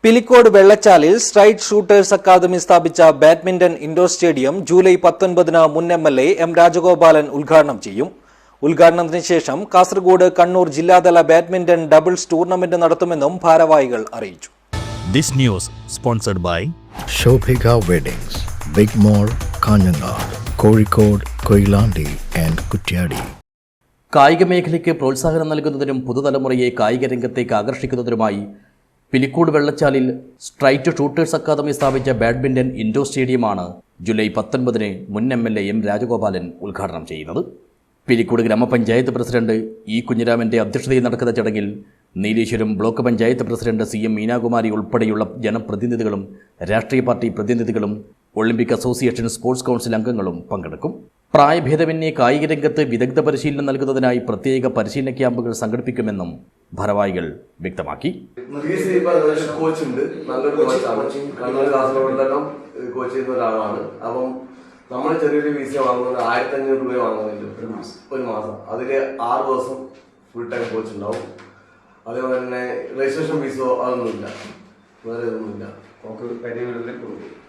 Pilicode വെള്ളച്ചാലിൽ straight shooters academy സ്ഥാപിച്ച badminton indoor stadium July 19 മുൻ MLA M Rajagopalan ഉദ്ഘാടനം ചെയ്യും. ഉദ്ഘാടനത്തിന് ശേഷം കാസർഗോഡ്, കണ്ണൂർ ജില്ലാതല ബാഡ്മിന്റൺ ഡബിൾസ് ടൂർണമെന്റ് നടത്തുമെന്നും ഭാരവാഹികൾ അറിയിച്ചു. This news sponsored by Shobhika Weddings, Big Mall, Kanyanad, Kozhikode, Koilandi and Kutyadi. കായിക മേഖലയ്ക്ക് പ്രോത്സാഹനം നൽകുന്നതിനും പുതുതലമുറയെ കായിക രംഗത്തേക്ക് ആകർഷിക്കുന്നതിനുമായി പിലിക്കോട് വെള്ളച്ചാലിൽ സ്ട്രൈറ്റ് ഷൂട്ടേഴ്സ് അക്കാദമി സ്ഥാപിച്ച ബാഡ്മിന്റൺ ഇൻഡോർ സ്റ്റേഡിയമാണ് ജൂലൈ 19 മുൻ എംഎൽഎ എം രാജഗോപാലൻ ഉദ്ഘാടനം ചെയ്യുന്നത്. പിലിക്കോട് ഗ്രാമപഞ്ചായത്ത് പ്രസിഡന്റ് ഇ കുഞ്ഞിരാമന്റെ അധ്യക്ഷതയിൽ നടക്കുന്ന ചടങ്ങിൽ Nileshwaram block panchayat president CM Meenakumari ഉൾപ്പെടെയുള്ള ജനപ്രതിനിധികളും രാഷ്ട്രീയ പാർട്ടി പ്രതിനിധികളും ഒളിമ്പിക് അസോസിയേഷൻ സ്പോർട്സ് കൗൺസിൽ അംഗങ്ങളും പങ്കെടുക്കും. പ്രായഭേദമന്യേ കായിക രംഗത്ത് വിദഗ്ധ പരിശീലനം നൽകുന്നതിനായി പ്രത്യേക പരിശീലന ക്യാമ്പുകൾ സംഘടിപ്പിക്കുമെന്നും ഭാരവാഹികൾ വ്യക്തമാക്കി. കോച്ചുണ്ട്, നല്ലൊരു കോച്ചാണ്. കണ്ണൂർ, കാസർഗോഡിലെല്ലാം കോച്ച് ചെയ്യുന്ന ഒരാളാണ്. അപ്പം നമ്മൾ ചെറിയൊരു വിസ വാങ്ങുന്നത് 1500 രൂപ വാങ്ങുന്നില്ല ഒരു മാസം. അതിൽ 6 ദിവസം ഫുൾ ടൈം കോച്ച് ഉണ്ടാവും. അതേപോലെ തന്നെ രജിസ്ട്രേഷൻ ഫീസോ അതൊന്നുമില്ല, വേറെ ഇതൊന്നുമില്ല.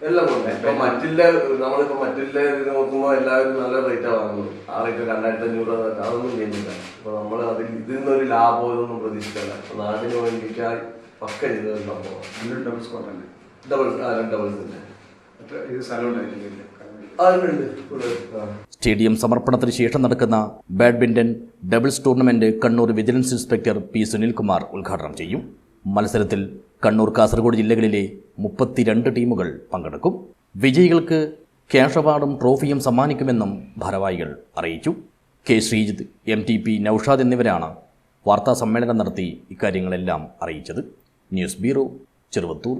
എല്ലാം കൊണ്ട് ഇപ്പൊ നമ്മളിപ്പോ മറ്റുള്ള ഇത് നോക്കുമ്പോൾ എല്ലാവരും നല്ല റേറ്റാണ് വാങ്ങുന്നത്. ആ റേറ്റ് 2500 അതൊന്നും ചെയ്യുന്നില്ല. അപ്പൊ നമ്മൾ അതിൽ ഇതിൽ നിന്നൊരു ലാഭം ഇതൊന്നും പ്രതീക്ഷിക്കല്ല. നാടിന് വേണ്ടിക്കാൻ പക്ക ചെയ്തിട്ടുണ്ടാവും. ഡബിൾസ് സ്റ്റേഡിയം സമർപ്പണത്തിന് ശേഷം നടക്കുന്ന badminton doubles tournament Kannur vigilance inspector P. Sunilkumar ഉദ്ഘാടനം ചെയ്യും. മത്സരത്തിൽ കണ്ണൂർ, കാസർഗോഡ് ജില്ലകളിലെ 32 ടീമുകൾ പങ്കെടുക്കും. വിജയികൾക്ക് ക്യാഷ് അവാർഡും ട്രോഫിയും സമ്മാനിക്കുമെന്നും ഭാരവാഹികൾ അറിയിച്ചു. K. ശ്രീജിത്ത്, MTP നൌഷാദ് എന്നിവരാണ് വാർത്താ സമ്മേളനം നടത്തി ഇക്കാര്യങ്ങളെല്ലാം അറിയിച്ചത്. News bureau, Cheruvathur.